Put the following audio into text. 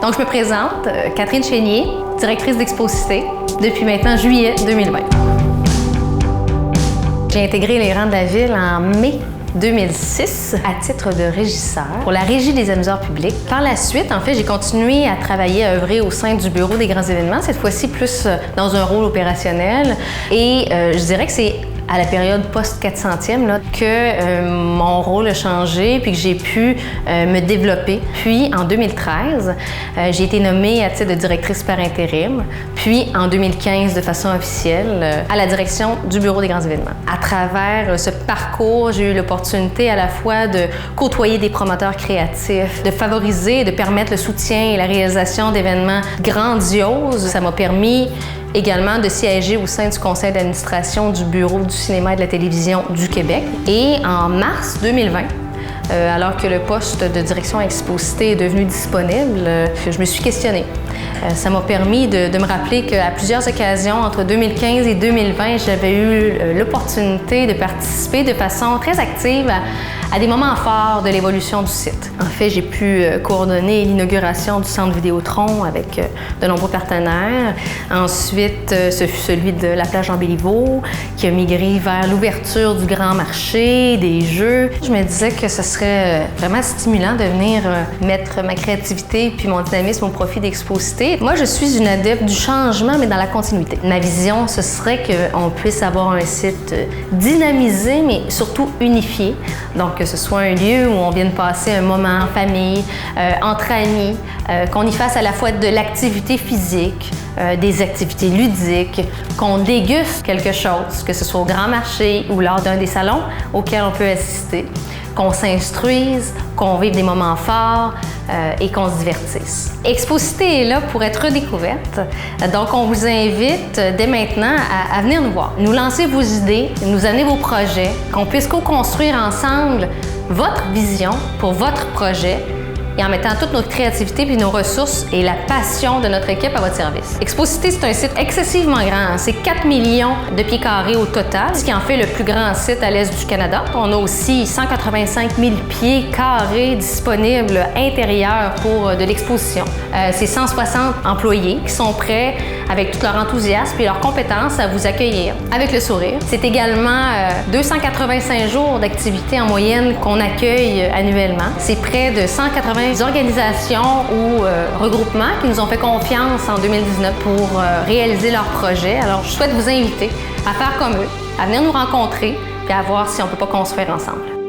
Donc, je me présente, Catherine Chénier, directrice d'Exposité, depuis maintenant juillet 2020. J'ai intégré les rangs de la ville en mai 2006 à titre de régisseur pour la Régie des amuseurs publics. Par la suite, en fait, j'ai continué à travailler, à œuvrer au sein du Bureau des grands événements, cette fois-ci plus dans un rôle opérationnel. Et je dirais que c'est à la période post-400e là, que mon rôle a changé puis que j'ai pu me développer. Puis en 2013, j'ai été nommée à titre de directrice par intérim. Puis en 2015, de façon officielle, à la direction du Bureau des grands événements. À travers ce parcours, j'ai eu l'opportunité à la fois de côtoyer des promoteurs créatifs, de favoriser, de permettre le soutien et la réalisation d'événements grandioses. Ça m'a permis également de siéger au sein du conseil d'administration du Bureau du cinéma et de la télévision du Québec. Et en mars 2020, alors que le poste de direction Exposité est devenu disponible, je me suis questionnée. Ça m'a permis de me rappeler qu'à plusieurs occasions, entre 2015 et 2020, j'avais eu l'opportunité de participer de façon très active à des moments forts de l'évolution du site. En fait, j'ai pu coordonner l'inauguration du Centre Vidéotron avec de nombreux partenaires. Ensuite, ce fut celui de la plage Jean-Béliveau, qui a migré vers l'ouverture du grand marché, des jeux. Je me disais que ce serait vraiment stimulant de venir mettre ma créativité puis mon dynamisme au profit d'Exposité. Moi, je suis une adepte du changement, mais dans la continuité. Ma vision, ce serait qu'on puisse avoir un site dynamisé, mais surtout unifié. Donc, que ce soit un lieu où on vienne passer un moment en famille, entre amis, qu'on y fasse à la fois de l'activité physique, des activités ludiques, qu'on déguste quelque chose, que ce soit au grand marché ou lors d'un des salons auxquels on peut assister, qu'on s'instruise, qu'on vive des moments forts et qu'on se divertisse. Exposité est là pour être redécouverte, donc on vous invite dès maintenant à venir nous voir, nous lancer vos idées, nous amener vos projets, qu'on puisse co-construire ensemble votre vision pour votre projet et en mettant toute notre créativité puis nos ressources et la passion de notre équipe à votre service. Exposité, c'est un site excessivement grand. C'est 4 millions de pieds carrés au total, ce qui en fait le plus grand site à l'est du Canada. On a aussi 185 000 pieds carrés disponibles intérieurs pour de l'exposition. C'est 160 employés qui sont prêts, avec tout leur enthousiasme et leurs compétences, à vous accueillir avec le sourire. C'est également 285 jours d'activité en moyenne qu'on accueille annuellement. C'est près de 180 organisations ou regroupements qui nous ont fait confiance en 2019 pour réaliser leurs projets. Alors, je souhaite vous inviter à faire comme eux, à venir nous rencontrer et à voir si on ne peut pas construire ensemble.